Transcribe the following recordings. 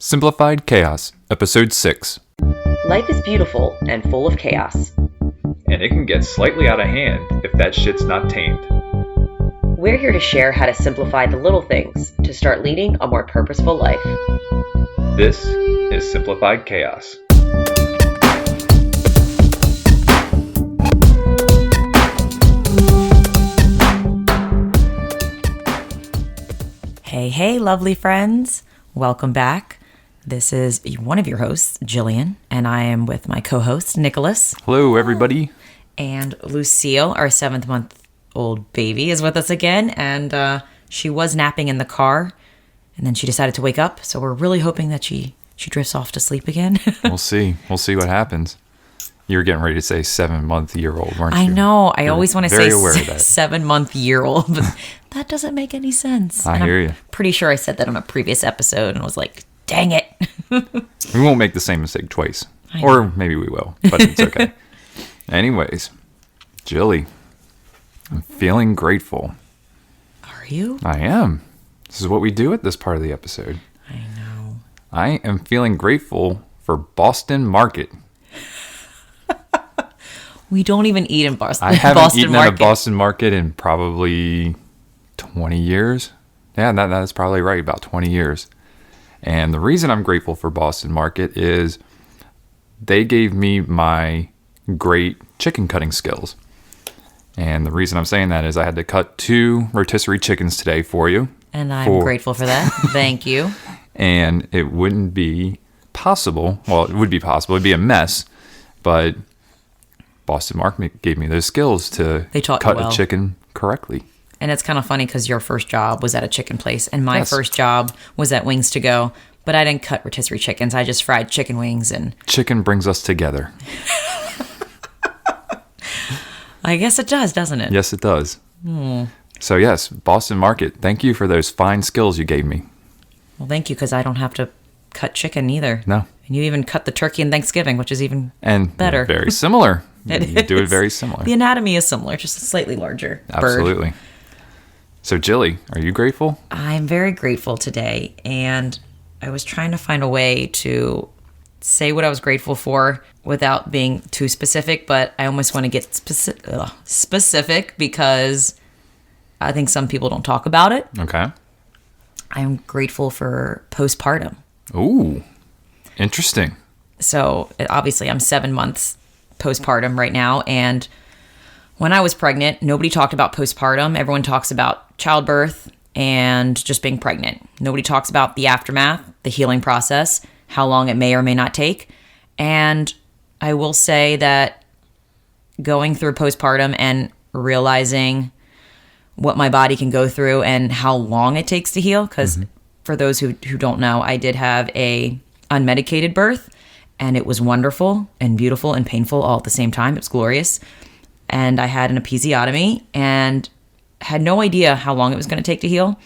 Simplified Chaos, Episode 6. Life is beautiful and full of chaos. And it can get slightly out of hand if that shit's not tamed. We're here to share how to simplify the little things to start leading a more purposeful life. This is Simplified Chaos. Hey, lovely friends. Welcome back. This is one of your hosts, Jillian, and I am with my co-host, Nicholas. Hello, everybody. And Lucille, our 7-month-old baby, is with us again, and she was napping in the car, and then she decided to wake up, so we're really hoping that she drifts off to sleep again. We'll see. We'll see what happens. You were getting ready to say 7-month-year-old, weren't you? I know. I always want to say aware of that. 7-month-year-old, but that doesn't make any sense. I hear you. Pretty sure I said that on a previous episode and was like, dang it. We won't make the same mistake twice. Or maybe we will, but it's okay. Anyways, Jilly, I'm feeling grateful. Are you? I am. This is what we do at this part of the episode. I know. I am feeling grateful for Boston Market. We don't even eat in Boston. I haven't Boston eaten Market. at a Boston Market in probably 20 years. Yeah, that's probably right, about 20 years. And the reason I'm grateful for Boston Market is they gave me my great chicken cutting skills. And the reason I'm saying that is I had to cut 2 rotisserie chickens today for you. And I'm grateful for that. Thank you. And it wouldn't be possible. Well, it would be possible. It'd be a mess. But Boston Market gave me those skills to cut a chicken correctly. And it's kind of funny because your first job was at a chicken place. And my first job was at Wings to Go. But I didn't cut rotisserie chickens. I just fried chicken wings. And chicken brings us together. I guess it does, doesn't it? Yes, it does. So yes, Boston Market, thank you for those fine skills you gave me. Well, thank you, because I don't have to cut chicken either. No. And you even cut the turkey in Thanksgiving, which is even better. Very similar. You do it is. very similar. The anatomy is similar, just a slightly larger Absolutely. bird. So, Jilly, are you grateful? I'm very grateful today, and I was trying to find a way to say what I was grateful for without being too specific, but I almost want to get specific because I think some people don't talk about it. Okay. I'm grateful for postpartum. Ooh, interesting. So, obviously, I'm 7 months postpartum right now, and when I was pregnant, nobody talked about postpartum. Everyone talks about childbirth and just being pregnant. Nobody talks about the aftermath, the healing process, how long it may or may not take. And I will say that going through postpartum and realizing what my body can go through and how long it takes to heal, because for those who don't know, I did have a unmedicated birth, and it was wonderful and beautiful and painful all at the same time. It was glorious. And I had an episiotomy and had no idea how long it was going to take to heal.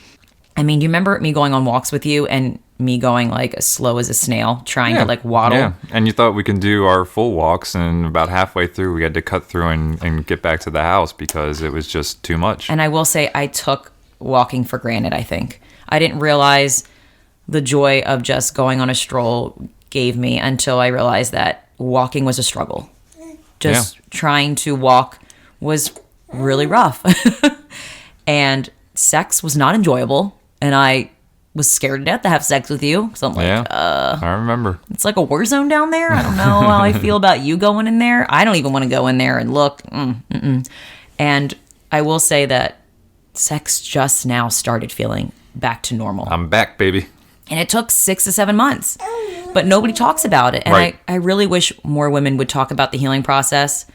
I mean, you remember me going on walks with you and me going like as slow as a snail, trying to like waddle? Yeah, and you thought we can do our full walks, and about halfway through we had to cut through and get back to the house because it was just too much. And I will say I took walking for granted, I think. I didn't realize the joy of just going on a stroll gave me until I realized that walking was a struggle. Just trying to walk was really rough. And sex was not enjoyable. And I was scared to death to have sex with you. So I'm like, I remember. It's like a war zone down there. I don't know how I feel about you going in there. I don't even want to go in there and look. And I will say that sex just now started feeling back to normal. I'm back, baby. And it took 6 to 7 months. But nobody talks about it. And right. I really wish more women would talk about the healing process,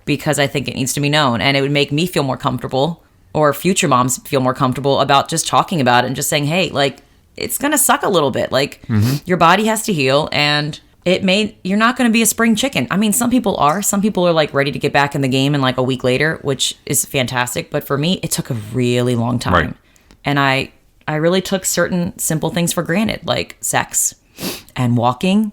because I think it needs to be known. And it would make me feel more comfortable, or future moms feel more comfortable about just talking about it and just saying, hey, like, it's going to suck a little bit. Like, your body has to heal, and you're not going to be a spring chicken. I mean, some people are. Some people are like ready to get back in the game in like a week later, which is fantastic. But for me, it took a really long time. Right. And I really took certain simple things for granted, like sex and walking.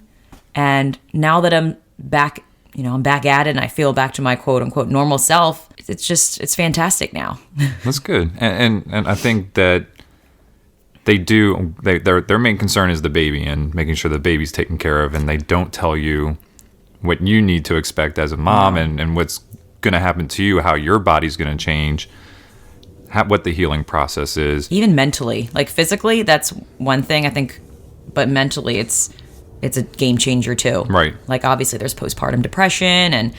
And now that I'm back, I'm back at it and I feel back to my quote unquote normal self, it's fantastic now. That's good. And I think that they do. Their main concern is the baby and making sure the baby's taken care of, and they don't tell you what you need to expect as a mom and what's going to happen to you, how your body's going to change, what the healing process is. Even mentally, like physically, that's one thing I think, but mentally, it's a game changer too. Right. Like obviously, there's postpartum depression and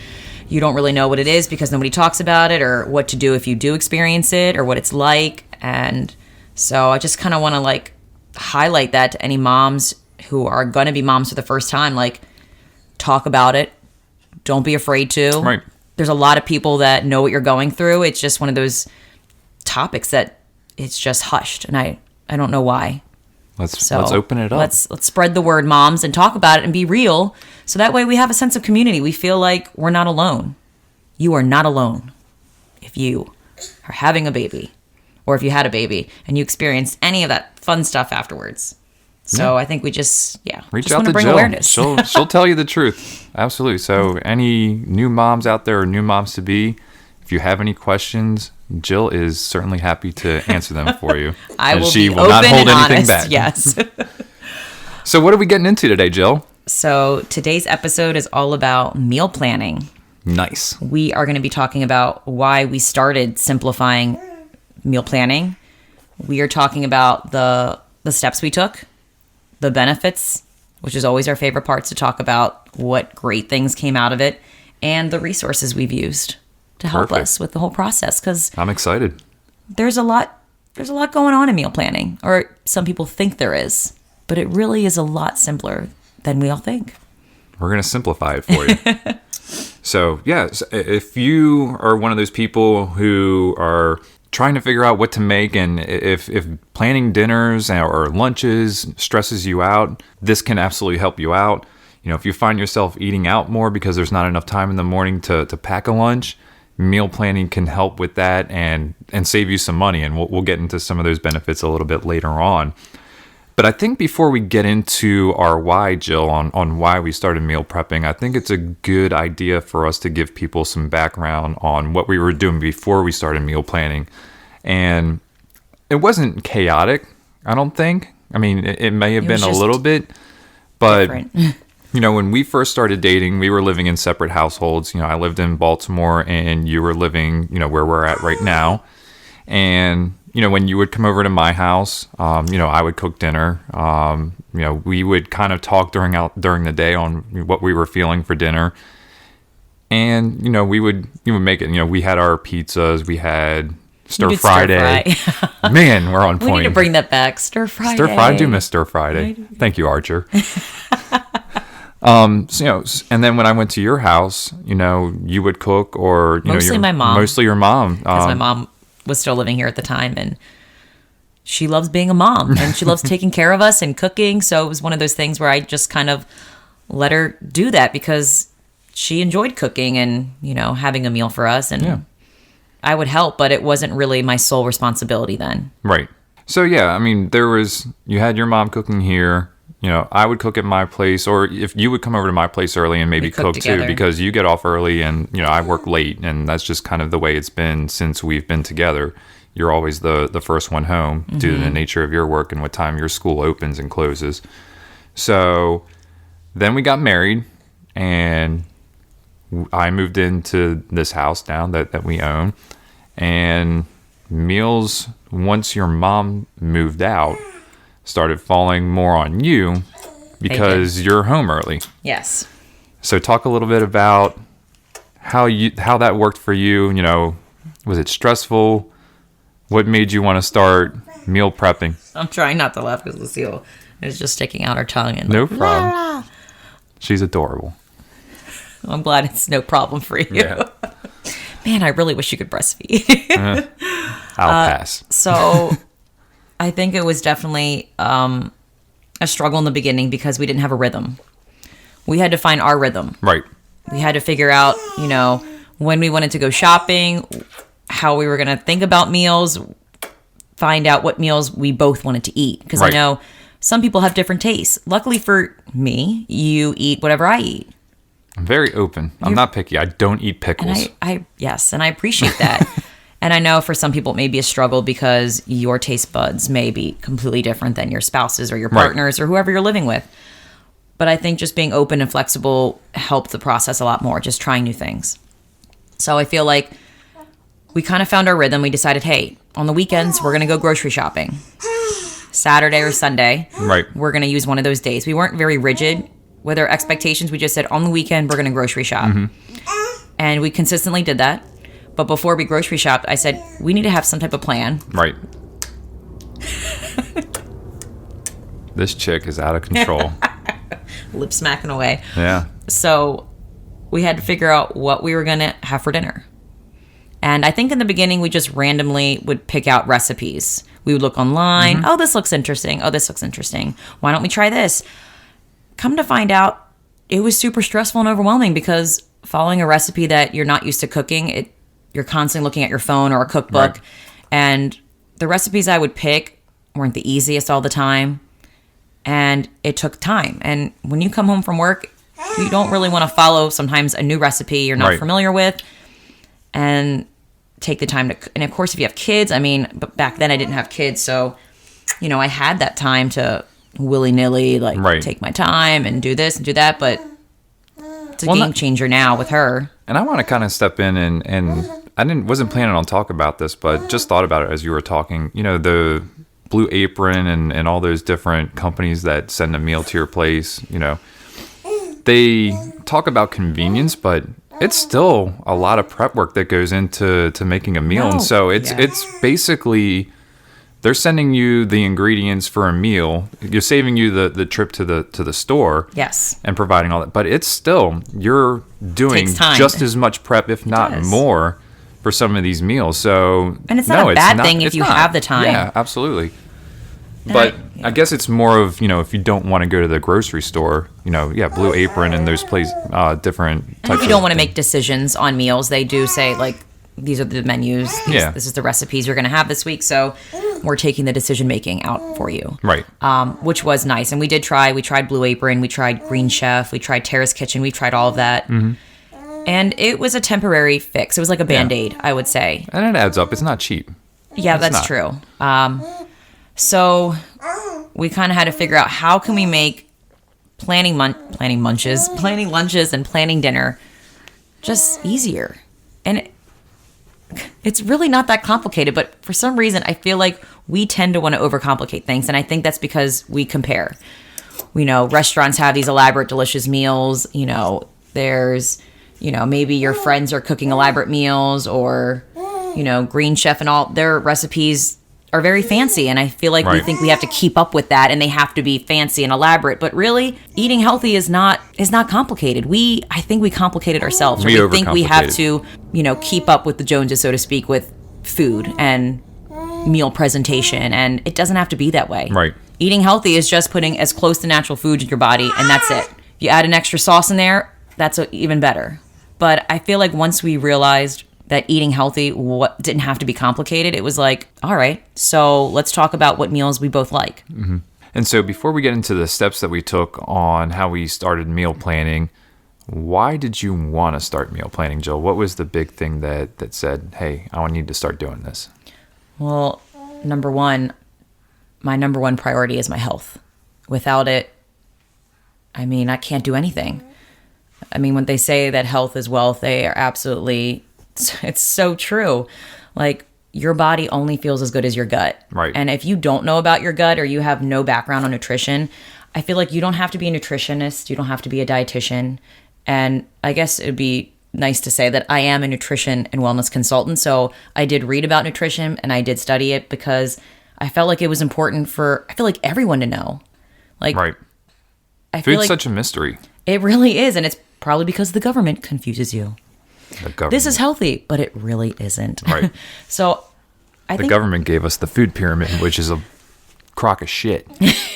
you don't really know what it is because nobody talks about it or what to do if you do experience it or what it's like. And so I just kind of want to like highlight that to any moms who are going to be moms for the first time. Like, talk about it. Don't be afraid to. Right. There's a lot of people that know what you're going through. It's just one of those topics that it's just hushed. And I don't know why. Let's open it up. Let's spread the word, moms, and talk about it and be real. So that way we have a sense of community. We feel like we're not alone. You are not alone if you are having a baby or if you had a baby and you experienced any of that fun stuff afterwards. So I think we just reach just out want to bring Jill. awareness. She'll tell you the truth. Absolutely. So any new moms out there or new moms to be, if you have any questions, Jill is certainly happy to answer them for you. She will not hold anything back. Yes. So what are we getting into today, Jill? So today's episode is all about meal planning. Nice. We are going to be talking about why we started simplifying meal planning. We are talking about the steps we took, the benefits, which is always our favorite parts to talk about, what great things came out of it, and the resources we've used to help us with the whole process. Because I'm excited. There's a lot going on in meal planning, or some people think there is, but it really is a lot simpler than we all think. We're going to simplify it for you. So, if you are one of those people who are trying to figure out what to make, and if planning dinners or lunches stresses you out, this can absolutely help you out. You know, if you find yourself eating out more because there's not enough time in the morning to pack a lunch, meal planning can help with that and save you some money. And we'll get into some of those benefits a little bit later on. But I think before we get into our why, Jill, on why we started meal prepping, I think it's a good idea for us to give people some background on what we were doing before we started meal planning. And it wasn't chaotic, I don't think. I mean, it may have been a little bit, but you know, when we first started dating, we were living in separate households. You know, I lived in Baltimore and you were living, you know, where we're at right now. And you know, when you would come over to my house, you know, I would cook dinner. You know, we would kind of talk during the day on what we were feeling for dinner. And, you know, you would make it, you know, we had our pizzas, we had Stir Friday. Man, we're on point. We need to bring that back. Stir Friday. Stir Friday. I do miss Stir Friday. Thank you, Archer. So, you know, and then when I went to your house, you know, you would cook or, you mostly know, my mom. Mostly your mom. Because my mom was still living here at the time, and she loves being a mom and she loves taking care of us and cooking. So it was one of those things where I just kind of let her do that because she enjoyed cooking and, you know, having a meal for us. And I would help, but it wasn't really my sole responsibility then. Right. So, yeah, I mean, you had your mom cooking here. You know, I would cook at my place, or if you would come over to my place early and maybe cook too, because you get off early and, you know, I work late, and that's just kind of the way it's been since we've been together. You're always the first one home due to the nature of your work and what time your school opens and closes. So then we got married, and I moved into this house now that we own, and meals, once your mom moved out, started falling more on you because you're home early. Yes. So talk a little bit about how that worked for you. You know, was it stressful? What made you want to start meal prepping? I'm trying not to laugh because Lucille is just sticking out her tongue. And no problem. La, la. She's adorable. I'm glad it's no problem for you. Yeah. Man, I really wish you could breastfeed. I'll pass. So I think it was definitely a struggle in the beginning because we didn't have a rhythm. We had to find our rhythm. Right. We had to figure out, you know, when we wanted to go shopping, how we were going to think about meals, find out what meals we both wanted to eat. Because I know some people have different tastes. Luckily for me, you eat whatever I eat. I'm very open. I'm not picky. I don't eat pickles. And yes, and I appreciate that. And I know for some people it may be a struggle because your taste buds may be completely different than your spouse's or your partner's or whoever you're living with. But I think just being open and flexible helped the process a lot more, just trying new things. So I feel like we kind of found our rhythm. We decided, hey, on the weekends, we're going to go grocery shopping. Saturday or Sunday, we're going to use one of those days. We weren't very rigid with our expectations. We just said, on the weekend, we're going to grocery shop. And we consistently did that. But before we grocery shopped, I said, we need to have some type of plan. Right. This chick is out of control. Lip smacking away. Yeah. So we had to figure out what we were going to have for dinner. And I think in the beginning, we just randomly would pick out recipes. We would look online. Oh, this looks interesting. Oh, this looks interesting. Why don't we try this? Come to find out, it was super stressful and overwhelming because following a recipe that you're not used to cooking, you're constantly looking at your phone or a cookbook. And the recipes I would pick weren't the easiest all the time. And it took time. And when you come home from work, you don't really want to follow sometimes a new recipe you're not familiar with and take the time to. And of course, if you have kids, but back then I didn't have kids. So, I had that time to willy-nilly take my time and do this and do that. But it's a game changer now with her. And I want to kind of step in and I wasn't planning on talking about this, but just thought about it as you were talking. The Blue Apron and all those different companies that send a meal to your place, they talk about convenience, but it's still a lot of prep work that goes into making a meal. And so it's basically they're sending you the ingredients for a meal. You're saving you the trip to the store. Yes. And providing all that. But it's still, you're doing just as much prep, if not more, for some of these meals. So and it's not a bad thing if you have the time. Yeah, absolutely. But I guess it's more of, if you don't want to go to the grocery store, Blue Apron and those different types. If you don't want to make decisions on meals, they do say, these are the menus. This is the recipes you're going to have this week. So we're taking the decision making out for you. Right. Which was nice. And we tried Blue Apron. We tried Green Chef. We tried Terrace Kitchen. We tried all of that. And it was a temporary fix. It was like a Band-Aid, I would say. And it adds up. It's not cheap. Yeah, that's true. So we kind of had to figure out how can we make planning lunches and planning dinner just easier. And it's really not that complicated, but for some reason I feel like we tend to want to overcomplicate things, and I think that's because we compare. Restaurants have these elaborate, delicious meals. There's, maybe your friends are cooking elaborate meals, or, Green Chef and all their recipes are very fancy, and I feel like we think we have to keep up with that and they have to be fancy and elaborate, but really eating healthy is not complicated. I think we complicate it ourselves. We think we have to, keep up with the Joneses, so to speak, with food and meal presentation, and it doesn't have to be that way. Right. Eating healthy is just putting as close to natural food in your body, and that's it. You add an extra sauce in there, that's even better. But I feel like once we realized that eating healthy didn't have to be complicated, it was like, all right, so let's talk about what meals we both like. And so before we get into the steps that we took on how we started meal planning, why did you want to start meal planning, Jill? What was the big thing that said, hey, I need to start doing this? Well, my number one priority is my health. Without it, I can't do anything. When they say that health is wealth, they are absolutely... It's so true. Your body only feels as good as your gut. Right. And if you don't know about your gut or you have no background on nutrition, I feel like you don't have to be a nutritionist. You don't have to be a dietitian. And I guess it'd be nice to say that I am a nutrition and wellness consultant. So I did read about nutrition and I did study it because I felt like it was important for, everyone to know. Right. Food's such a mystery. It really is. And it's probably because the government confuses you. This is healthy, but it really isn't. Right. So I think the government gave us the food pyramid, which is a crock of shit.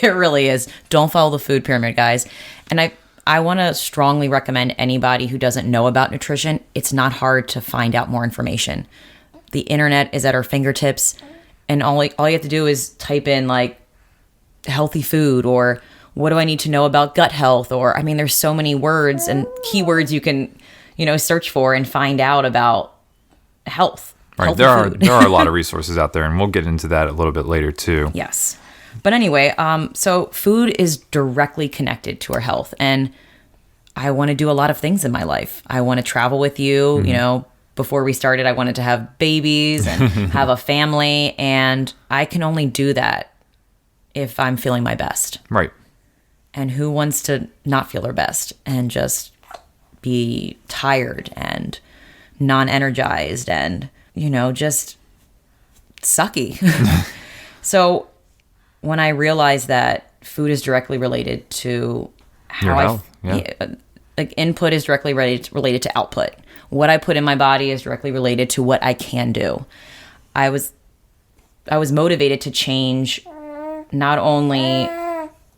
It really is. Don't follow the food pyramid, guys. And I want to strongly recommend anybody who doesn't know about nutrition, it's not hard to find out more information. The internet is at our fingertips, and all you have to do is type in healthy food, or what do I need to know about gut health, or there's so many words and keywords you can search for and find out about health. Right. healthy food. There are a lot of resources out there, and we'll get into that a little bit later too. Yes. But anyway, so food is directly connected to our health. And I want to do a lot of things in my life. I want to travel with you. You know, before we started, I wanted to have babies and have a family. And I can only do that if I'm feeling my best. Right. And who wants to not feel their best and just be tired and non-energized and, you know, just sucky. So when I realized that food is directly related to how Your health, like input is directly related to output. What I put in my body is directly related to what I can do. I was motivated to change not only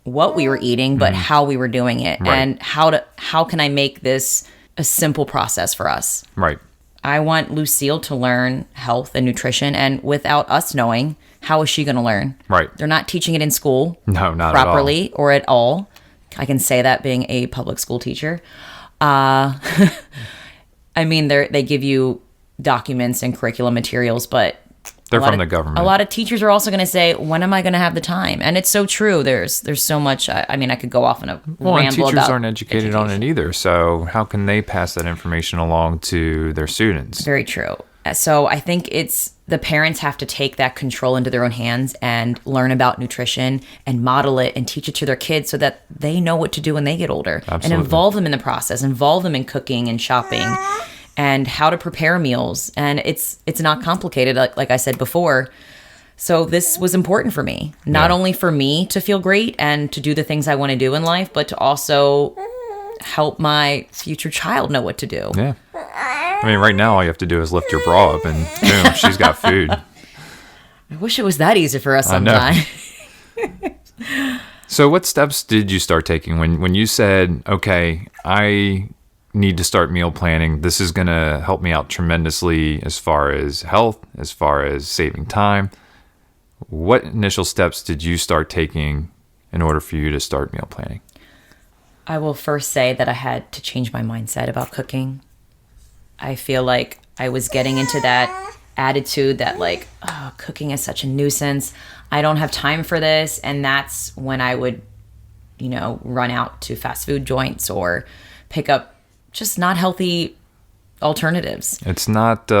what we were eating, but how we were doing it, Right. and how can I make this a simple process for us. Right. I want Lucille to learn health and nutrition, and without us knowing, how is she going to learn? Right. They're not teaching it in school No, not properly or at all. I can say that being a public school teacher. I mean, they give you documents and curriculum materials, but They're from the government. A lot of teachers are also going to say, "When am I going to have the time?" And it's so true. There's so much. I mean, I could go off on a Well, and ramble teachers about aren't educated on it either. So how can they pass that information along to their students? Very true. So I think it's the parents have to take that control into their own hands and learn about nutrition and model it and teach it to their kids so that they know what to do when they get older. Absolutely. And involve them in the process, involve them in cooking and shopping and how to prepare meals. And it's not complicated, like I said before. So this was important for me, not only for me to feel great and to do the things I want to do in life, but to also help my future child know what to do. Yeah. I mean, right now, all you have to do is lift your bra up and boom, she's got food. I wish it was that easy for us I know. sometime. So what steps did you start taking when you said, okay, I need to start meal planning. This is going to help me out tremendously as far as health, as far as saving time. What initial steps did you start taking in order for you to start meal planning? I will first say that I had to change my mindset about cooking. I feel like I was getting into that attitude that like, oh, cooking is such a nuisance. I don't have time for this. And that's when I would, you know, run out to fast food joints or pick up just not healthy alternatives. It's not,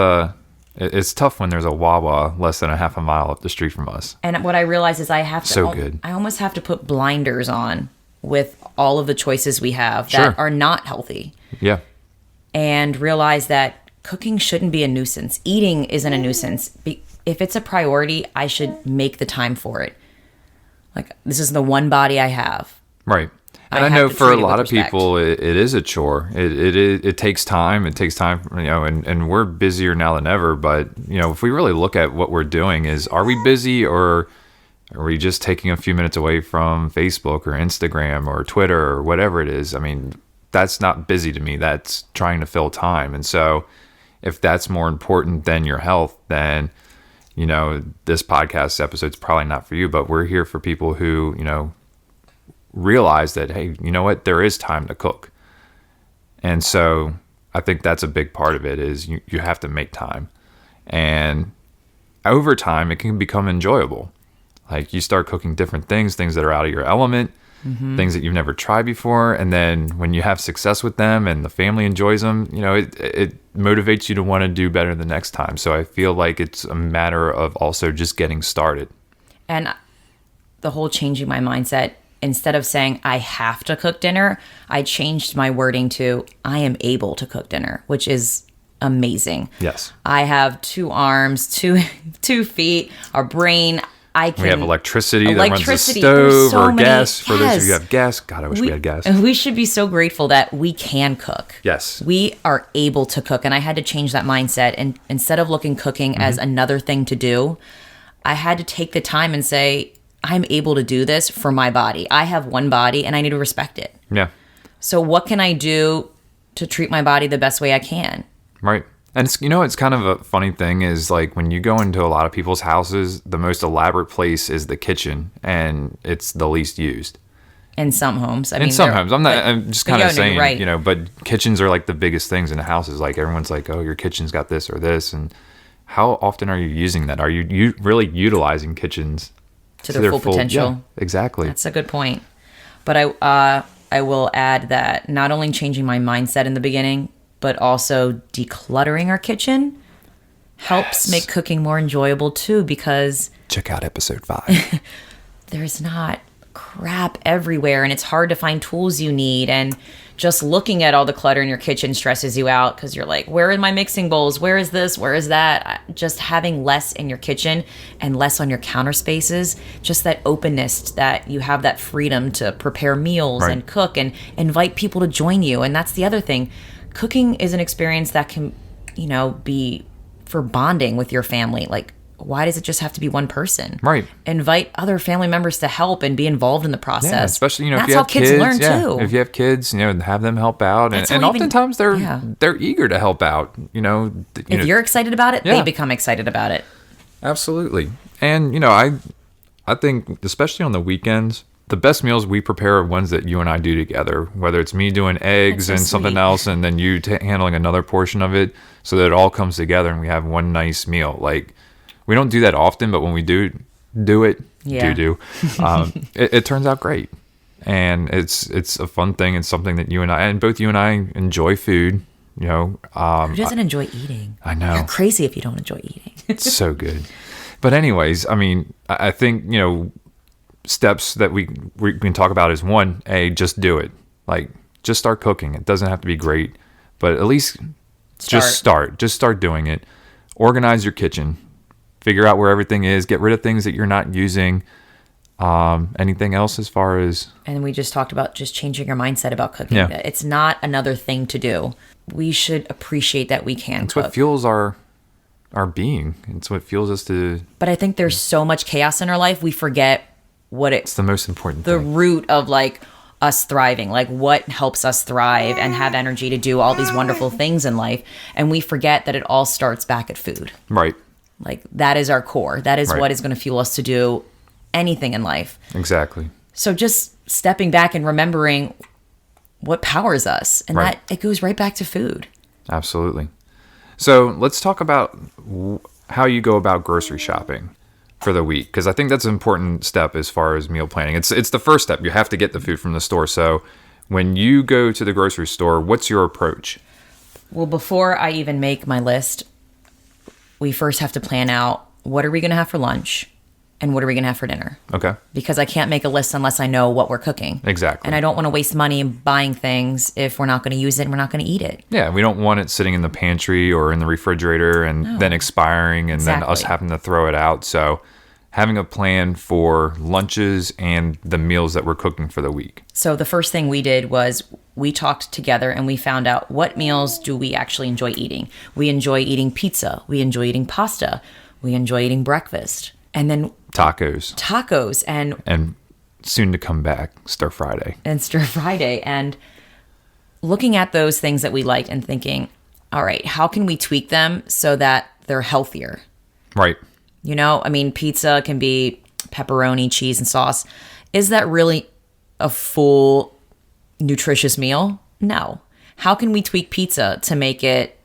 it's tough when there's a Wawa less than a half a mile up the street from us. And what I realize is I have to, So good. I almost have to put blinders on with all of the choices we have that Sure. are not healthy. Yeah. And realize that cooking shouldn't be a nuisance. Eating isn't a nuisance. If it's a priority, I should make the time for it. Like, this is the one body I have. Right. And I I have know to for a treat it lot with of people, it is a chore. It takes time. It takes time, you know, and we're busier now than ever. But, you know, if we really look at what we're doing is, are we busy or are we just taking a few minutes away from Facebook or Instagram or Twitter or whatever it is? I mean, that's not busy to me. That's trying to fill time. And so if that's more important than your health, then, you know, this podcast episode's probably not for you. But we're here for people who, you know, realize that, hey, you know what, there is time to cook. And so I think that's a big part of it is you have to make time. And over time, it can become enjoyable. Like you start cooking different things that are out of your element, things that you've never tried before. And then when you have success with them and the family enjoys them, you know, it motivates you to want to do better the next time. So I feel like it's a matter of also just getting started. And the whole changing my mindset, instead of saying I have to cook dinner, I changed my wording to I am able to cook dinner, which is amazing. Yes. I have 2 arms, two feet, a brain. We have electricity that runs the There's stove so or many- gas. For those of yes. you who have gas, God, I wish we had gas. We should be so grateful that we can cook. Yes. We are able to cook. And I had to change that mindset. And instead of looking cooking as another thing to do, I had to take the time and say, I'm able to do this for my body. I have one body and I need to respect it. Yeah. So what can I do to treat my body the best way I can? Right. And it's, you know, it's kind of a funny thing is like when you go into a lot of people's houses, the most elaborate place is the kitchen and it's the least used. In some homes. I mean, In some there- homes. I'm just but kind of yeah, no, saying, you're right. you know, but kitchens are like the biggest things in the houses. Like everyone's like, oh, your kitchen's got this or this. And how often are you using that? Are you really utilizing kitchens To their full potential. Yeah, exactly. That's a good point. But I will add that not only changing my mindset in the beginning, but also decluttering our kitchen helps make cooking more enjoyable too, because check out episode 5. there's not crap everywhere and it's hard to find tools you need, and just looking at all the clutter in your kitchen stresses you out because you're like, where are my mixing bowls? Where is this? Where is that? Just having less in your kitchen and less on your counter spaces, just that openness, that you have that freedom to prepare meals and cook and invite people to join you. And that's the other thing. Cooking is an experience that can, be for bonding with your family. Like, why does it just have to be one person? Right. Invite other family members to help and be involved in the process. Yeah, especially, if that's you have how kids learn too. If you have kids, have them help out. And oftentimes they're eager to help out, If you're excited about it, they become excited about it. Absolutely. And, I think, especially on the weekends, the best meals we prepare are ones that you and I do together, whether it's me doing eggs and something else and then you handling another portion of it, so that it all comes together and we have one nice meal. Like, we don't do that often, but when we do it, it turns out great. And it's a fun thing. It's something that both you and I enjoy food, Who doesn't enjoy eating? I know. You're crazy if you don't enjoy eating. It's so good. But anyways, I think, steps that we can talk about is one, just do it. Like, just start cooking. It doesn't have to be great, but at least just start doing it. Organize your kitchen, figure out where everything is, get rid of things that you're not using. Anything else as far as, and we just talked about just changing your mindset about cooking. Yeah. It's not another thing to do. We should appreciate that we can it's cook. what fuels our being. It's what fuels us to. But I think there's so much chaos in our life, we forget It's the most important the thing. root of like us thriving, like what helps us thrive and have energy to do all these wonderful things in life. And we forget that it all starts back at food. Right. Like, that is our core. That is Right. what is going to fuel us to do anything in life. Exactly. So just stepping back and remembering what powers us, and Right. that it goes right back to food. Absolutely. So let's talk about how you go about grocery shopping for the week, because I think that's an important step as far as meal planning. It's the first step. You have to get the food from the store. So when you go to the grocery store, what's your approach? Well, before I even make my list, we first have to plan out, what are we going to have for lunch and what are we going to have for dinner? Okay. Because I can't make a list unless I know what we're cooking. Exactly. And I don't want to waste money buying things if we're not going to use it and we're not going to eat it. Yeah, we don't want it sitting in the pantry or in the refrigerator and then expiring and then us Exactly. having to throw it out. So having a plan for lunches and the meals that we're cooking for the week. So the first thing we did was we talked together and we found out, what meals do we actually enjoy eating? We enjoy eating pizza. We enjoy eating pasta. We enjoy eating breakfast. And then Tacos and soon to come back, Stir Friday. and Stir Friday. And looking at those things that we liked and thinking, all right, how can we tweak them so that they're healthier? Right. Pizza can be pepperoni, cheese, and sauce. Is that really a full, nutritious meal? No. How can we tweak pizza to make it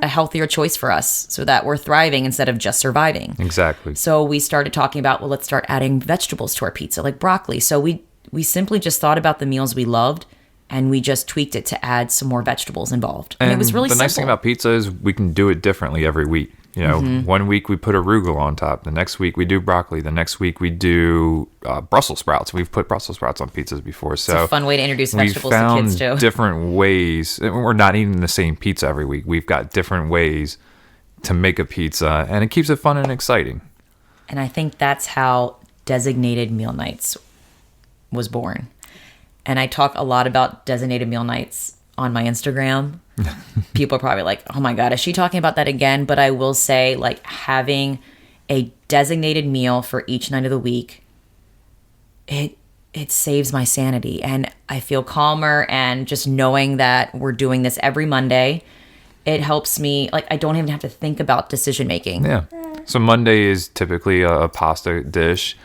a healthier choice for us so that we're thriving instead of just surviving? Exactly. So we started talking about, well, let's start adding vegetables to our pizza, like broccoli. So we simply just thought about the meals we loved, and we just tweaked it to add some more vegetables involved. And it was really the simple. nice thing about pizza is we can do it differently every week. 1 week we put arugula on top. The next week we do broccoli. The next week we do Brussels sprouts. We've put Brussels sprouts on pizzas before. So It's a fun way to introduce vegetables we to found kids too. different ways. We're not eating the same pizza every week. We've got different ways to make a pizza, and it keeps it fun and exciting. And I think that's how designated meal nights was born. And I talk a lot about designated meal nights on my Instagram. People are probably like, oh my God, is she talking about that again? But I will say, like, having a designated meal for each night of the week, it saves my sanity. And I feel calmer, and just knowing that we're doing this every Monday, it helps me. Like, I don't even have to think about decision making. Yeah. So Monday is typically a pasta dish.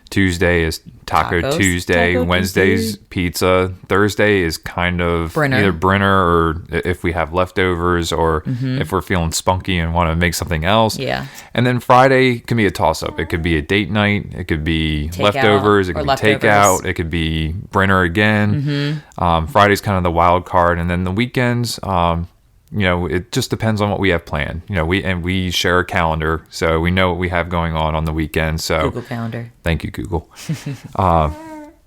Tuesday is Taco Tacos. Tuesday. Taco Wednesday's Tuesday. pizza. Thursday is kind of Brenner. either Brenner, or if we have leftovers, or if we're feeling spunky and want to make something else. Yeah. And then Friday can be a toss-up. It could be a date night. It could be Takeout leftovers. It or could be leftovers. takeout. It could be Brenner again. Friday's kind of the wild card. And then the weekends, it just depends on what we have planned. We share a calendar, so we know what we have going on the weekend. So Google Calendar. thank you, Google.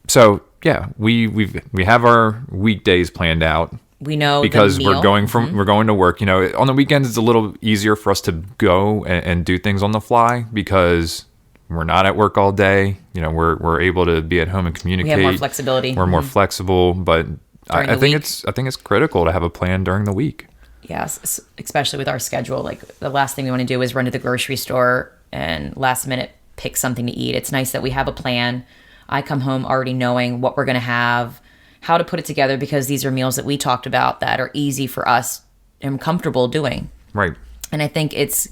So yeah, we have our weekdays planned out We know because the we're meal. we're going to work. On the weekends it's a little easier for us to go and do things on the fly because we're not at work all day. We're able to be at home and We communicate. have more flexibility. We're more flexible, but During I the think week. I think it's critical to have a plan during the week. Yes, especially with our schedule. Like the last thing we want to do is run to the grocery store and last minute pick something to eat. It's nice that we have a plan. I come home already knowing what we're going to have, how to put it together, because these are meals that we talked about that are easy for us and comfortable doing. Right. And I think it's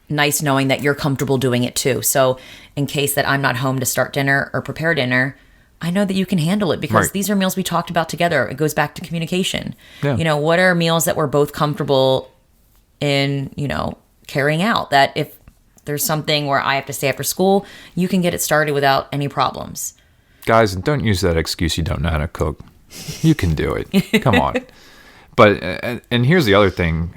nice knowing that you're comfortable doing it too. So in case that I'm not home to start dinner or prepare dinner, I know that you can handle it because Right. these are meals we talked about together. It goes back to communication. Yeah. What are meals that we're both comfortable in, carrying out, that if there's something where I have to stay after school, you can get it started without any problems. Guys, don't use that excuse you don't know how to cook. You can do it. Come on. But, and here's the other thing.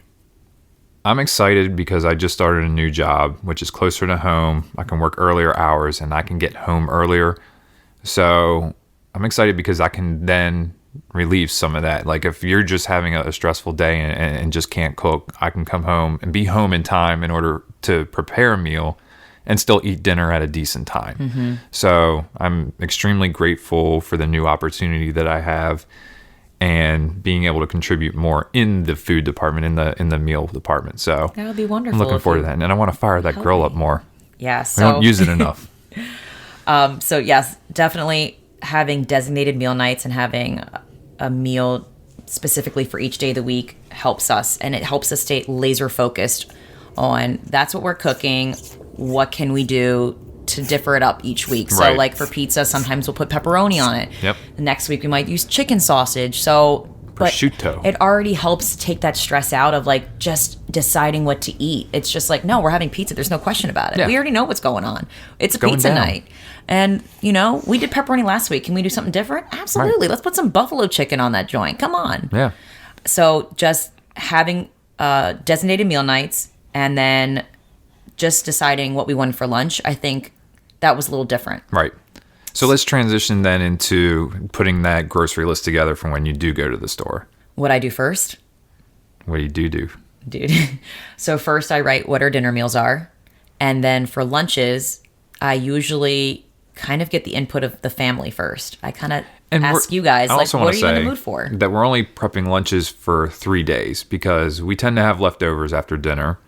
I'm excited because I just started a new job, which is closer to home. I can work earlier hours and I can get home earlier. So I'm excited because I can then relieve some of that. Like if you're just having a stressful day and just can't cook, I can come home and be home in time in order to prepare a meal and still eat dinner at a decent time. So I'm extremely grateful for the new opportunity that I have and being able to contribute more in the food department, in the meal department. So That would be wonderful. I'm looking if forward you- to that. And I want to fire that grill up more. Yeah. We So don't use it enough. So yes, definitely having designated meal nights and having a meal specifically for each day of the week helps us, and it helps us stay laser focused on that's what we're cooking. What can we do to differ it up each week? So Right. like for pizza, sometimes we'll put pepperoni on it. Yep. The next week we might use chicken sausage. So but Prosciutto. it already helps take that stress out of like just deciding what to eat. It's just like, no, we're having pizza. There's no question about it. Yeah. We already know what's going on. It's a going pizza down. night. And, we did pepperoni last week. Can we do something different? Absolutely. Right. Let's put some buffalo chicken on that joint. Come on. Yeah. So just having designated meal nights and then just deciding what we wanted for lunch, I think that was a little different. Right. So let's transition then into putting that grocery list together for when you do go to the store. What I do first, What do you do? dude. So first I write what our dinner meals are. And then for lunches, I usually kind of get the input of the family first. I kind of ask you guys, I like, also what wanna are you in the say mood for? That we're only prepping lunches for 3 days because we tend to have leftovers after dinner.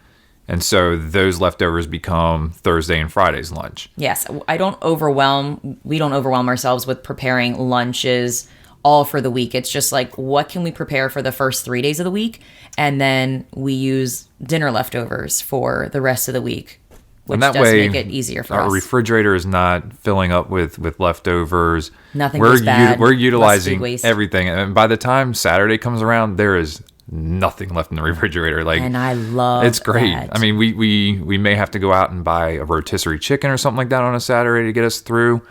And so those leftovers become Thursday and Friday's lunch. Yes, we don't overwhelm ourselves with preparing lunches all for the week. It's just like, what can we prepare for the first 3 days of the week? And then we use dinner leftovers for the rest of the week, which And that does way, make it easier for our us. refrigerator is not filling up with leftovers. Nothing goes bad, We're less food utilizing waste. everything. And by the time Saturday comes around, there is nothing left in the refrigerator. Like, And I love it's great. that. I mean, we may have to go out and buy a rotisserie chicken or something like that on a Saturday to get us through.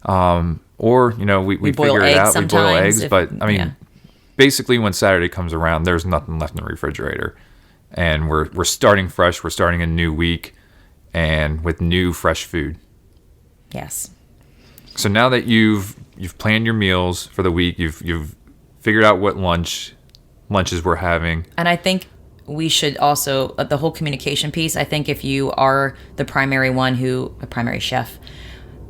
Or, we boil figure it eggs out. We boil sometimes eggs. if- But, I mean, yeah. basically when Saturday comes around, there's nothing left in the refrigerator. And we're starting fresh. We're starting a new week and with new fresh food. Yes. So now that you've planned your meals for the week, you've figured out what lunches we're having. And I think we should also, the whole communication piece, I think if you are the primary chef,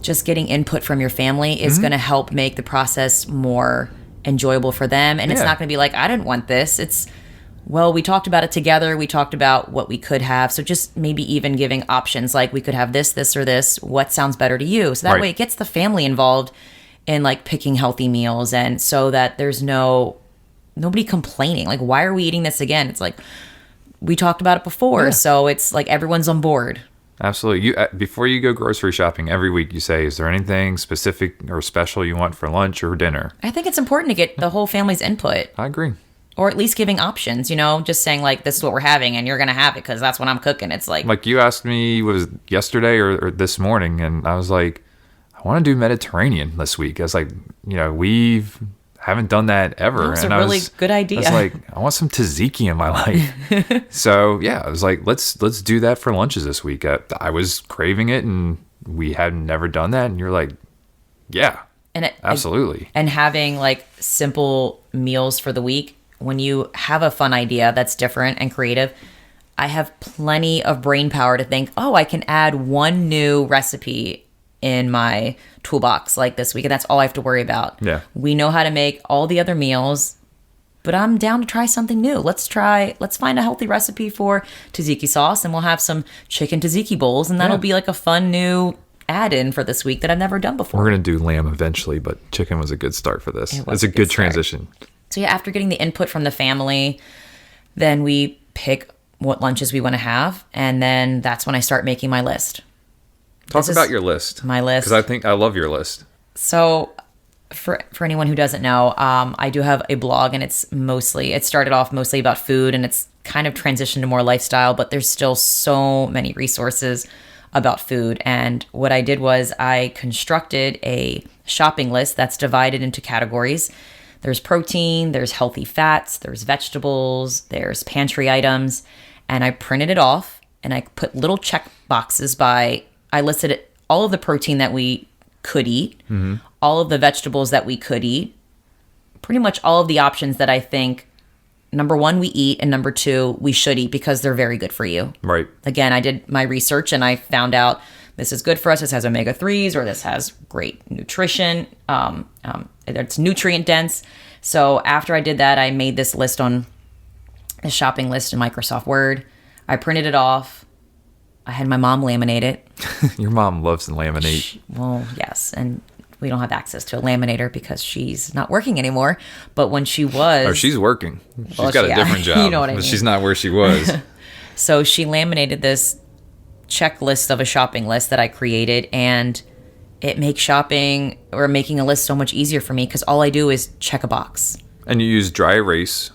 just getting input from your family is Mm-hmm. going to help make the process more enjoyable for them. And it's Yeah. not going to be like, I didn't want this. It's, well, we talked about it together. We talked about what we could have. So just maybe even giving options like we could have this, this, or this. What sounds better to you? So that Right. way it gets the family involved in like picking healthy meals, and so that there's nobody complaining. Like, why are we eating this again? It's like, we talked about it before. Yeah. So it's like everyone's on board. Absolutely. You before you go grocery shopping every week, you say, "Is there anything specific or special you want for lunch or dinner?" I think it's important to get the whole family's input, I agree. or at least giving options. Just saying like, "This is what we're having, and you're gonna have it because that's what I'm cooking." It's like You asked me, was it yesterday or this morning, and I was like, I want to do Mediterranean this week. I was like, we've haven't done that ever. That was and a really good idea. I was like, I want some tzatziki in my life. So yeah, I was like, let's do that for lunches this week. I was craving it, and we had never done that. And you're like, yeah, absolutely. And having like simple meals for the week, when you have a fun idea that's different and creative, I have plenty of brain power to think, oh, I can add one new recipe in my toolbox like this week, and that's all I have to worry about. Yeah. We know how to make all the other meals, but I'm down to try something new. Let's find a healthy recipe for tzatziki sauce, and we'll have some chicken tzatziki bowls, and that'll be like a fun new add-in for this week that I've never done before. We're going to do lamb eventually, but chicken was a good start for this. It's a good transition. So yeah, after getting the input from the family, then we pick what lunches we want to have, and then that's when I start making my list. Talk about your list. My list. Because I love your list. So for anyone who doesn't know, I do have a blog, and it started off mostly about food, and it's kind of transitioned to more lifestyle, but there's still so many resources about food. And what I did was I constructed a shopping list that's divided into categories. There's protein, there's healthy fats, there's vegetables, there's pantry items, and I printed it off, and I put little check boxes I listed all of the protein that we could eat, all of the vegetables that we could eat, pretty much all of the options that I think, number one, we eat, and number two, we should eat because they're very good for you. Right. Again, I did my research, and I found out this is good for us. This has omega-3s, or this has great nutrition. It's nutrient dense. So after I did that, I made this list on a shopping list in Microsoft Word. I printed it off. I had my mom laminate it. Your mom loves to laminate. Well, yes. And we don't have access to a laminator because she's not working anymore. But when she was... Oh, she's working. She's got a different job. You know what I mean. But she's not where she was. So she laminated this checklist of a shopping list that I created, and it makes shopping or making a list so much easier for me because all I do is check a box. And you use dry erase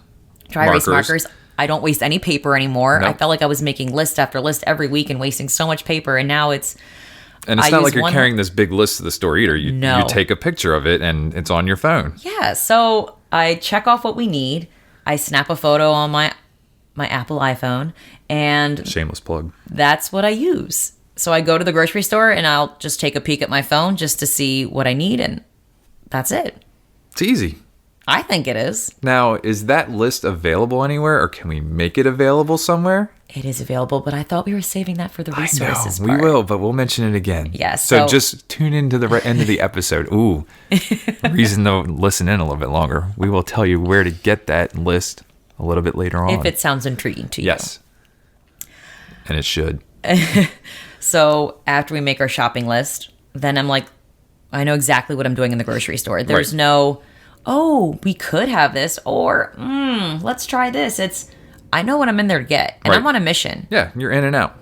markers. I don't waste any paper anymore. Nope. I felt like I was making list after list every week and wasting so much paper, and now it's... And it's not like you're carrying this big list to the store either. You take a picture of it, and it's on your phone. Yeah, so I check off what we need. I snap a photo on my Apple iPhone, and... Shameless plug. That's what I use. So I go to the grocery store, and I'll just take a peek at my phone just to see what I need, and that's it. It's easy. I think it is. Now, is that list available anywhere, or can we make it available somewhere? It is available, but I thought we were saving that for the resources part. We will, but we'll mention it again. Yes. So just tune into the end of the episode. Ooh, reason to listen in a little bit longer. We will tell you where to get that list a little bit later on. If it sounds intriguing to you. Yes. And it should. So after we make our shopping list, then I'm like, I know exactly what I'm doing in the grocery store. There's no... oh, we could have this, or let's try this. I know what I'm in there to get, and I'm on a mission. Yeah, you're in and out.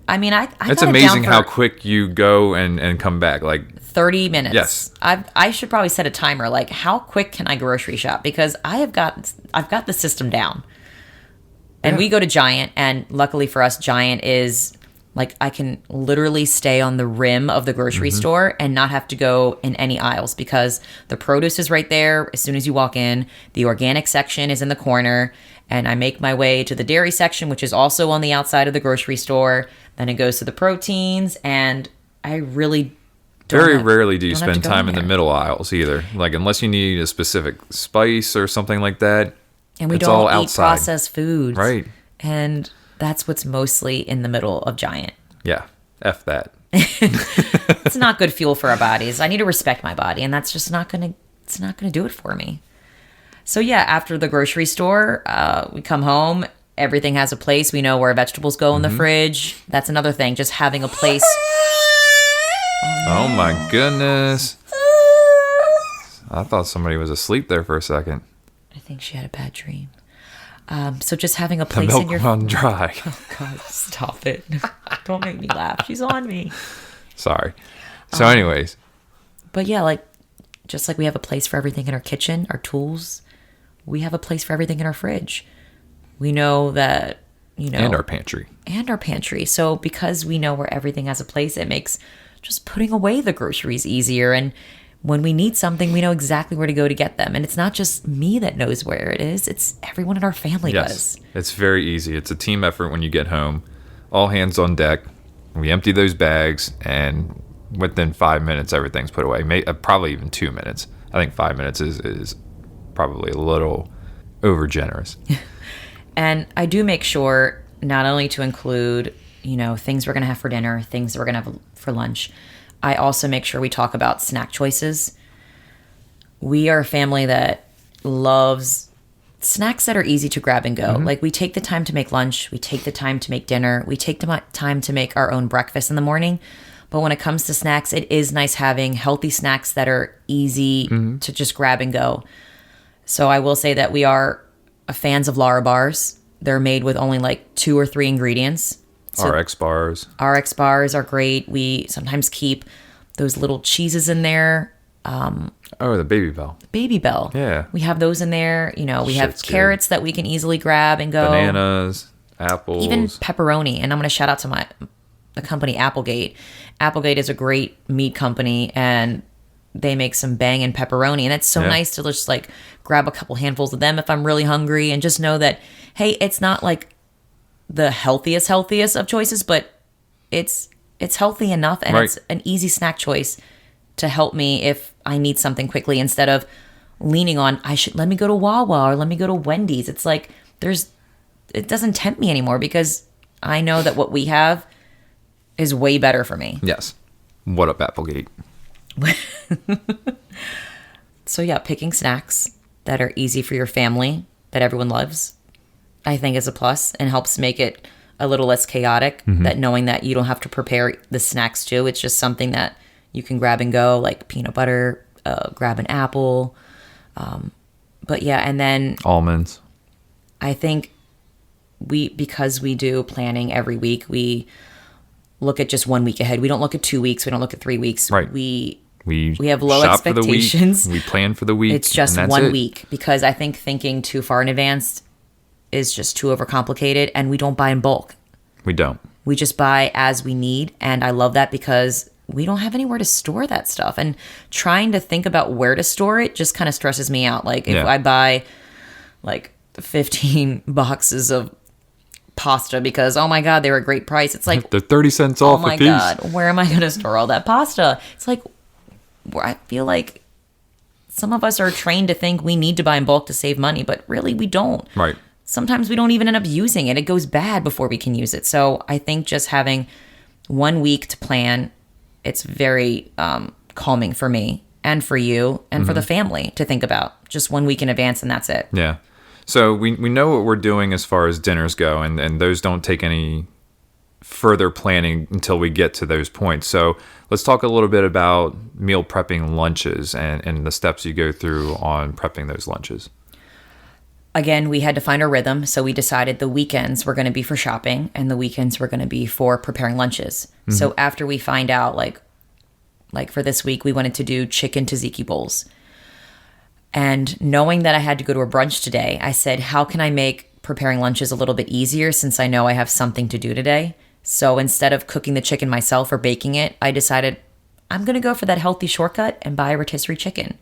I mean, it's amazing how quick you go and come back. Like 30 minutes. Yes. I should probably set a timer. Like, how quick can I grocery shop? Because I've got the system down. And we go to Giant, and luckily for us, Giant is like, I can literally stay on the rim of the grocery store and not have to go in any aisles because the produce is right there as soon as you walk in. The organic section is in the corner, and I make my way to the dairy section, which is also on the outside of the grocery store. Then it goes to the proteins, and I really very rarely do you spend time in the middle aisles either. Like, unless you need a specific spice or something like that. And we don't eat processed foods. Right. And that's what's mostly in the middle of Giant. Yeah. F that. It's not good fuel for our bodies. I need to respect my body, and that's just not going to do it for me. So yeah, after the grocery store, we come home. Everything has a place. We know where vegetables go in the fridge. That's another thing, just having a place. Oh my goodness. I thought somebody was asleep there for a second. I think she had a bad dream. So just having a The place in milk your... run dry. Oh, God, stop it. Don't make me laugh. She's on me. Sorry. So anyways, But yeah, like, just like we have a place for everything in our kitchen, our tools, we have a place for everything in our fridge. We know that, and our pantry. And our pantry. So because we know where everything has a place, it makes just putting away the groceries easier. And when we need something, we know exactly where to go to get them. And it's not just me that knows where it is. It's everyone in our family does. It's very easy. It's a team effort when you get home. All hands on deck. We empty those bags, and within 5 minutes, everything's put away. Probably even 2 minutes. I think 5 minutes is probably a little over generous. And I do make sure not only to include, things we're going to have for dinner, things that we're going to have for lunch. I also make sure we talk about snack choices. We are a family that loves snacks that are easy to grab and go. Like, we take the time to make lunch. We take the time to make dinner. We take the time to make our own breakfast in the morning. But when it comes to snacks, it is nice having healthy snacks that are easy to just grab and go. So I will say that we are fans of Lara bars. They're made with only like 2 or 3 ingredients. So RX bars. RX bars are great. We sometimes keep those little cheeses in there. Oh, the Baby Bell. Baby Bell. Yeah. We have those in there. We have Shit's good. carrots that we can easily grab and go. Bananas, apples. Even pepperoni. And I'm going to shout out to the company Applegate. Applegate is a great meat company, and they make some banging pepperoni. And it's so nice to just like grab a couple handfuls of them if I'm really hungry, and just know that, hey, it's not like the healthiest of choices, but it's healthy enough, and it's an easy snack choice to help me if I need something quickly, instead of leaning on, let me go to Wawa or let me go to Wendy's. It's like it doesn't tempt me anymore, because I know that what we have is way better for me. Yes. What up, Applegate? So yeah, picking snacks that are easy for your family, that everyone loves, I think is a plus, and helps make it a little less chaotic. That knowing that you don't have to prepare the snacks too. It's just something that you can grab and go, like peanut butter, grab an apple. But yeah, and then Almonds. I think because we do planning every week, we look at just 1 week ahead. We don't look at 2 weeks. We don't look at 3 weeks. Right. We We have low shop for the week, expectations. we plan for the week. It's just and that's 1 it. week, because I think thinking too far in advance is just too overcomplicated, and we don't buy in bulk. We don't. We just buy as we need, and I love that, because we don't have anywhere to store that stuff. And trying to think about where to store it just kind of stresses me out. Like, if I buy like 15 boxes of pasta because, oh my God, they were a great price. It's like, They're 30 cents oh off my a piece. God, where am I going to store all that pasta? It's like, I feel like some of us are trained to think we need to buy in bulk to save money, but really we don't. Right. Sometimes we don't even end up using it. It goes bad before we can use it. So I think just having 1 week to plan, it's very calming for me and for you and for the family to think about. Just 1 week in advance, and that's it. Yeah. So we know what we're doing as far as dinners go, and those don't take any further planning until we get to those points. So let's talk a little bit about meal prepping lunches and the steps you go through on prepping those lunches. Again, we had to find our rhythm. So we decided the weekends were going to be for shopping, and the weekends were going to be for preparing lunches. So after we find out, like for this week, we wanted to do chicken tzatziki bowls. And knowing that I had to go to a brunch today, I said, how can I make preparing lunches a little bit easier, since I know I have something to do today? So instead of cooking the chicken myself or baking it, I decided I'm going to go for that healthy shortcut and buy a rotisserie chicken.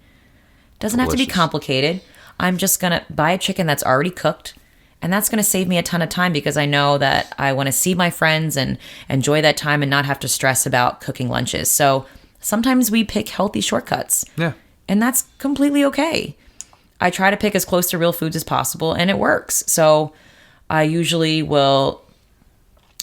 Doesn't have to be Delicious. complicated. I'm just going to buy a chicken that's already cooked, and that's going to save me a ton of time, because I know that I want to see my friends and enjoy that time and not have to stress about cooking lunches. So sometimes we pick healthy shortcuts. Yeah. And that's completely okay. I try to pick as close to real foods as possible, and it works. So I usually will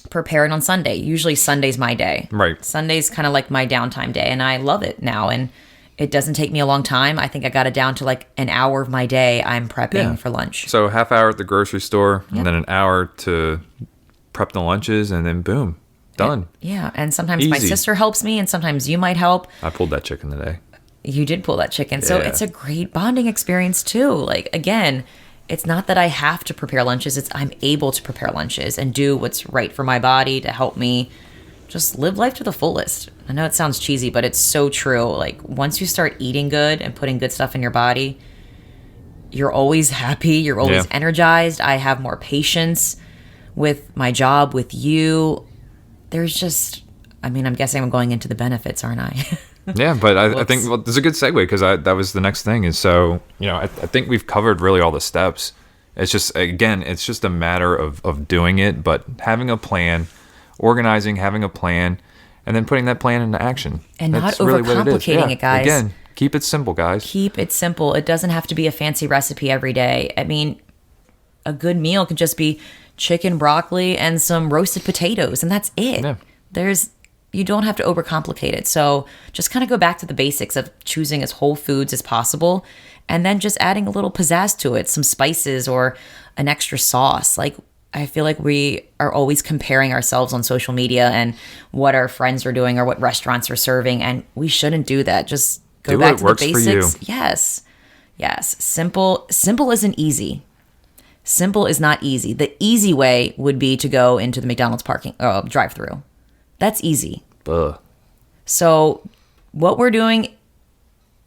prepare it on Sunday. Usually Sunday's my day. Right. Sunday's kind of like my downtime day, and I love it now. And it doesn't take me a long time. I think I got it down to like an hour of my day I'm prepping for lunch. So a half hour at the grocery store, and then an hour to prep the lunches, and then boom, done. Yeah. And sometimes my Easy. sister helps me, and sometimes you might help. I pulled that chicken today. You did pull that chicken. So Yeah. it's a great bonding experience too. Like, again, it's not that I have to prepare lunches. It's I'm able to prepare lunches and do what's right for my body to help me just live life to the fullest. I know it sounds cheesy, but it's so true. Like once you start eating good and putting good stuff in your body, you're always happy. You're always energized. I have more patience with my job, with you. There's just, I mean, I'm guessing I'm going into the benefits, aren't I? Yeah, but I think there's a good segue because that was the next thing. Is so, I think we've covered really all the steps. It's just, again, it's just a matter of doing it, but having a plan, organizing, having a plan, and then putting that plan into action. And That's not really what overcomplicating it, guys. Again, keep it simple, guys. Keep it simple. It doesn't have to be a fancy recipe every day. I mean, a good meal could just be chicken, broccoli, and some roasted potatoes, and that's it. Yeah. You don't have to overcomplicate it. So just kind of go back to the basics of choosing as whole foods as possible, and then just adding a little pizzazz to it, some spices or an extra sauce. Like, I feel like we are always comparing ourselves on social media and what our friends are doing or what restaurants are serving, and we shouldn't do that. Just go back to the basics. Yes. Simple isn't easy. Simple is not easy. The easy way would be to go into the McDonald's drive-through. That's easy. So what we're doing,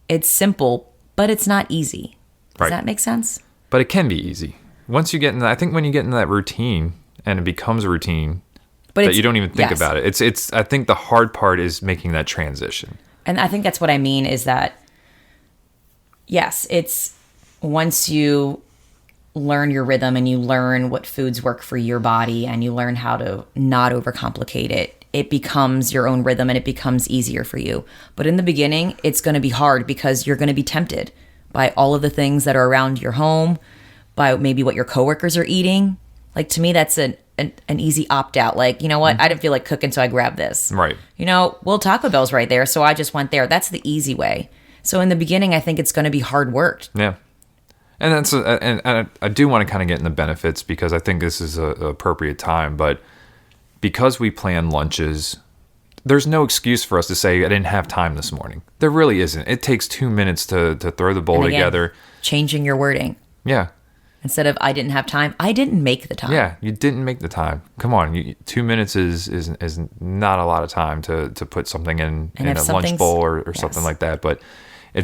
it's simple, but it's not easy. Does that make sense? But it can be easy. Once you get in that, I think when you get in that routine and it becomes a routine, but you don't even think about it. It's I think the hard part is making that transition. And I think that's what I mean is that, yes, it's once you learn your rhythm and you learn what foods work for your body and you learn how to not overcomplicate it, it becomes your own rhythm and it becomes easier for you. But in the beginning, it's going to be hard because you're going to be tempted by all of the things that are around your home, by maybe what your coworkers are eating. Like, to me, that's an easy opt-out. Like, you know what? I didn't feel like cooking, so I grabbed this. Right. Well, Taco Bell's right there, so I just went there. That's the easy way. So in the beginning, I think it's going to be hard work. Yeah. And that's and I do want to kind of get in the benefits because I think this is a appropriate time. But because we plan lunches, there's no excuse for us to say I didn't have time this morning. There really isn't. It takes 2 minutes to throw the bowl together. Changing your wording. Yeah. Instead of I didn't have time, I didn't make the time. Yeah, you didn't make the time. Come on, 2 minutes is not a lot of time to put something in a lunch bowl or something like that. But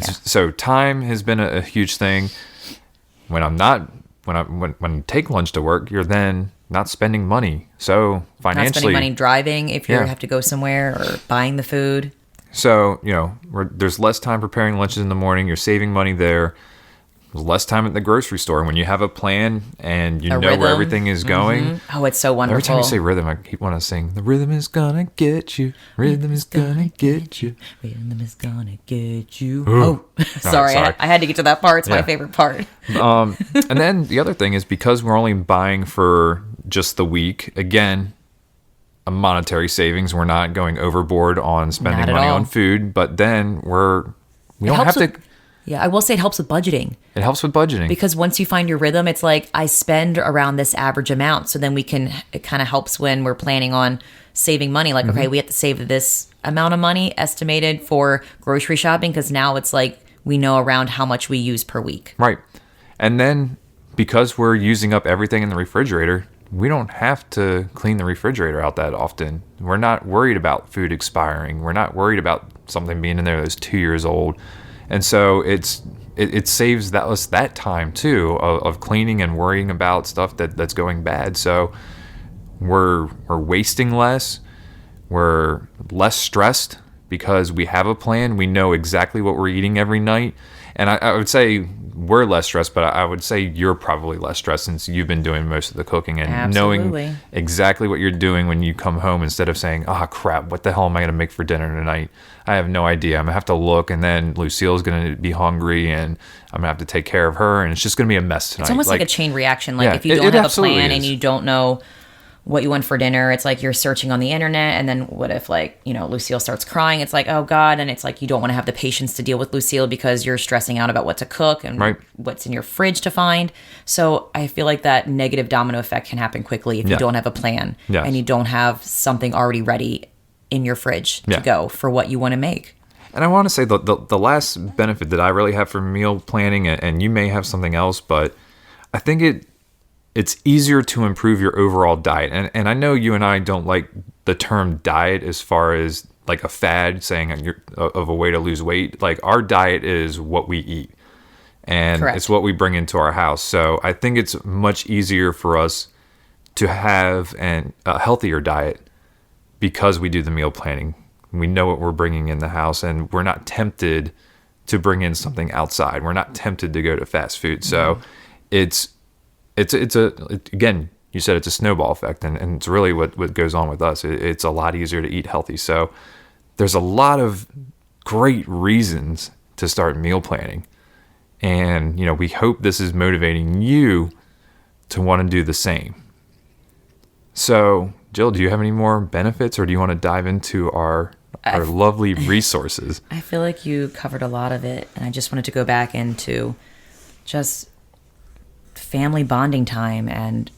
so time has been a huge thing. When I take lunch to work, you're then not spending money. So financially, not spending money driving if you have to go somewhere or buying the food. So there's less time preparing lunches in the morning. You're saving money there. There's less time at the grocery store. When you have a plan and you know where everything is going. Mm-hmm. Oh, it's so wonderful. Every time you say rhythm, I keep wanting to sing, the rhythm is gonna get you. Rhythm is gonna get you. Rhythm is gonna get you. Oh, sorry. I had to get to that part. It's my favorite part. And then the other thing is because we're only buying for just the week, again, a monetary savings. We're not going overboard on spending money on food, but then we don't have to... Yeah, I will say it helps with budgeting. It helps with budgeting. Because once you find your rhythm, it's like I spend around this average amount. So then it kind of helps when we're planning on saving money. Like, okay, we have to save this amount of money estimated for grocery shopping because now it's like we know around how much we use per week. Right. And then because we're using up everything in the refrigerator, we don't have to clean the refrigerator out that often. We're not worried about food expiring. We're not worried about something being in there that's 2 years old. And so it saves us that time too of cleaning and worrying about stuff that's going bad. So we're wasting less. We're less stressed because we have a plan. We know exactly what we're eating every night. And I would say we're less stressed, but I would say you're probably less stressed since you've been doing most of the cooking and knowing exactly what you're doing when you come home instead of saying, crap, what the hell am I going to make for dinner tonight? I have no idea. I'm going to have to look, and then Lucille's going to be hungry, and I'm going to have to take care of her, and it's just going to be a mess tonight. It's almost like a chain reaction. Like if you don't have a plan and you don't know what you want for dinner, it's like you're searching on the internet, and then what if Lucille starts crying? It's like, oh God, and it's like you don't want to have the patience to deal with Lucille because you're stressing out about what to cook and what's in your fridge to find. So I feel like that negative domino effect can happen quickly if you don't have a plan and you don't have something already ready in your fridge to go for what you want to make. And I want to say the last benefit that I really have from meal planning, and you may have something else, but I think it's easier to improve your overall diet. And I know you and I don't like the term diet as far as like a fad saying of a way to lose weight. Like our diet is what we eat, and Correct. it's what we bring into our house. So I think it's much easier for us to have a healthier diet because we do the meal planning. We know what we're bringing in the house, and we're not tempted to bring in something outside. We're not tempted to go to fast food. So again, you said it's a snowball effect, and it's really what goes on with us. It's a lot easier to eat healthy. So there's a lot of great reasons to start meal planning. And, we hope this is motivating you to want to do the same. So, Jill, do you have any more benefits, or do you want to dive into our lovely resources? I feel like you covered a lot of it, and I just wanted to go back into just family bonding time and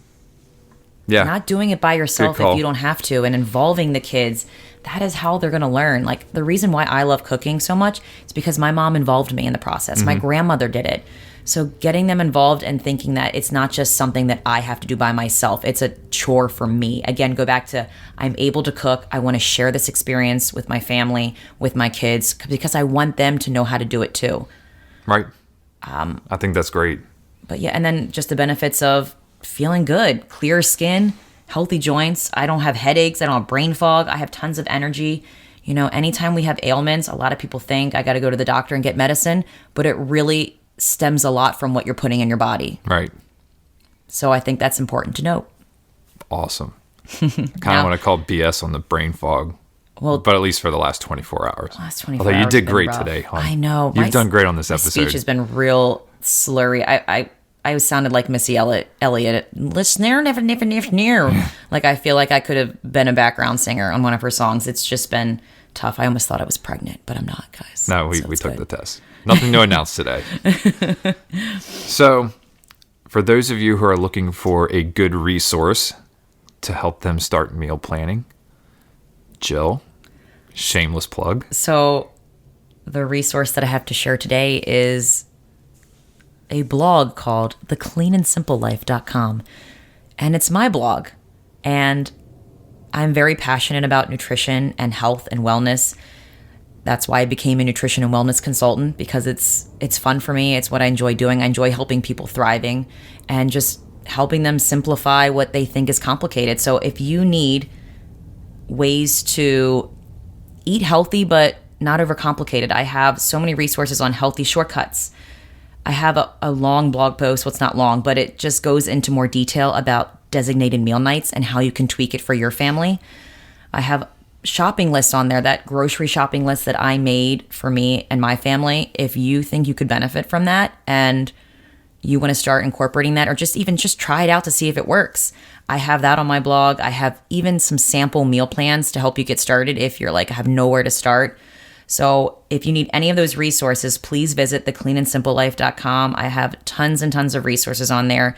not doing it by yourself if you don't have to, and involving the kids. That is how they're going to learn. Like, the reason why I love cooking so much is because my mom involved me in the process. My grandmother did it. So getting them involved and thinking that it's not just something that I have to do by myself. It's a chore for me. Again, go back to I'm able to cook. I want to share this experience with my family, with my kids, because I want them to know how to do it too. Right. I think that's great. But yeah, and then just the benefits of feeling good, clear skin, healthy joints. I don't have headaches. I don't have brain fog. I have tons of energy. Anytime we have ailments, a lot of people think I got to go to the doctor and get medicine, but it really stems a lot from what you're putting in your body. Right. So I think that's important to note. Awesome. Kind of want to call BS on the brain fog. Well, but at least for the last 24 hours. Last 24 Although hours you did have been great rough. today, hon. I know. You've done great on this episode. My speech has been real slurry. I sounded like Missy Elliott. Listener, never. Like, I feel like I could have been a background singer on one of her songs. It's just been tough. I almost thought I was pregnant, but I'm not, guys. No, we took the test. Nothing to announce today. So, for those of you who are looking for a good resource to help them start meal planning, Jill, shameless plug. So, the resource that I have to share today is a blog called thecleanandsimplelife.com. And it's my blog. And I'm very passionate about nutrition and health and wellness. That's why I became a nutrition and wellness consultant, because it's fun for me. It's what I enjoy doing. I enjoy helping people thriving and just helping them simplify what they think is complicated. So if you need ways to eat healthy but not overcomplicated, I have so many resources on healthy shortcuts. I have a long blog post. Well, it's not long, but it just goes into more detail about designated meal nights and how you can tweak it for your family. I have shopping lists on there, that grocery shopping list that I made for me and my family. If you think you could benefit from that and you want to start incorporating that, or just try it out to see if it works, I have that on my blog. I have even some sample meal plans to help you get started if you're like, I have nowhere to start. So if you need any of those resources, please visit thecleanandsimplelife.com. I have tons and tons of resources on there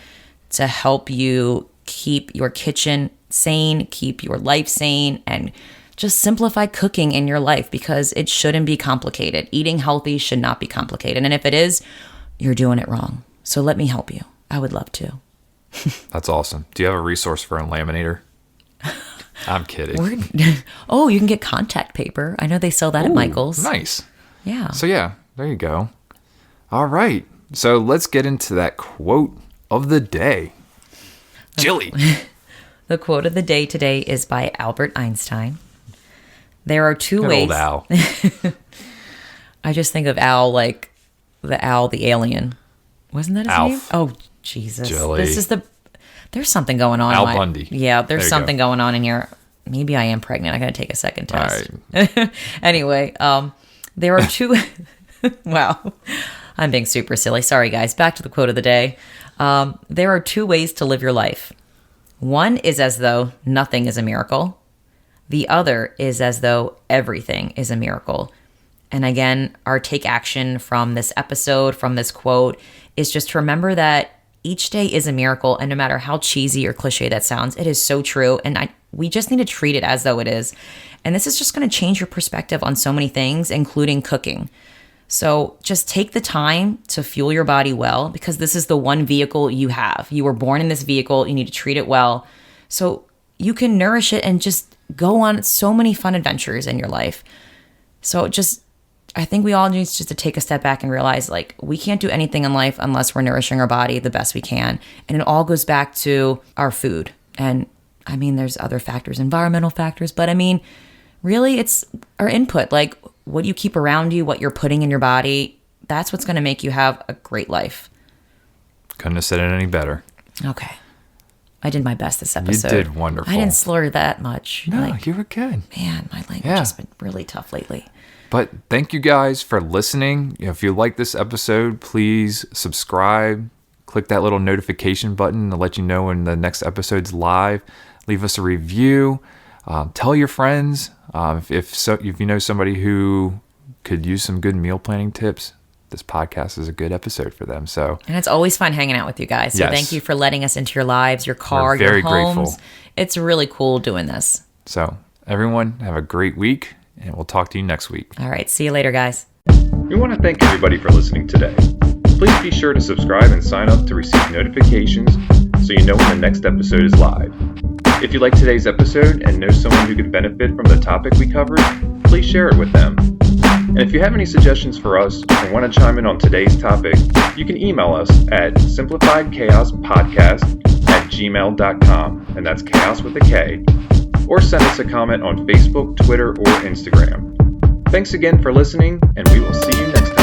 to help you keep your kitchen sane, keep your life sane, and just simplify cooking in your life, because it shouldn't be complicated. Eating healthy should not be complicated. And if it is, you're doing it wrong. So let me help you. I would love to. That's awesome. Do you have a resource for a laminator? I'm kidding. Oh, you can get contact paper. I know they sell that at Michael's. Nice. Yeah. So yeah, there you go. All right. So let's get into that quote of the day. Jilly. The quote of the day today is by Albert Einstein. There are two ways. Old Al. I just think of Al like the owl, the alien. Wasn't that his Alf. name? Oh, Jesus. Jilly. There's something going on. Al Bundy. Yeah, there's There you something go. going on in here. Maybe I am pregnant. I got to take a second test. All Anyway, there are two. Wow. I'm being super silly. Sorry, guys. Back to the quote of the day. There are two ways to live your life. One is as though nothing is a miracle. The other is as though everything is a miracle. And again, our take action from this episode, from this quote, is just to remember that each day is a miracle. And no matter how cheesy or cliche that sounds, it is so true. And we just need to treat it as though it is. And this is just going to change your perspective on so many things, including cooking. So just take the time to fuel your body well, because this is the one vehicle you have. You were born in this vehicle. You need to treat it well so you can nourish it and just go on so many fun adventures in your life. So I think we all need just to take a step back and realize, like, we can't do anything in life unless we're nourishing our body the best we can. And it all goes back to our food. And I mean, there's other factors, environmental factors, but I mean, really it's our input, like what you keep around you, what you're putting in your body. That's what's going to make you have a great life. Couldn't have said it any better. Okay. I did my best this episode. You did wonderful. I didn't slur that much. No, you were good. Man, my language has been really tough lately. But thank you guys for listening. If you like this episode, please subscribe. Click that little notification button to let you know when the next episode's live. Leave us a review. Tell your friends. If you know somebody who could use some good meal planning tips, this podcast is a good episode for them. And it's always fun hanging out with you guys. So Thank you for letting us into your lives, your car, your homes. Grateful. It's really cool doing this. So everyone, have a great week, and we'll talk to you next week. All right. See you later, guys. We want to thank everybody for listening today. Please be sure to subscribe and sign up to receive notifications so you know when the next episode is live. If you like today's episode and know someone who could benefit from the topic we covered, please share it with them. And if you have any suggestions for us or want to chime in on today's topic, you can email us at simplifiedchaospodcast@gmail.com, and that's chaos with a K, or send us a comment on Facebook, Twitter, or Instagram. Thanks again for listening, and we will see you next time.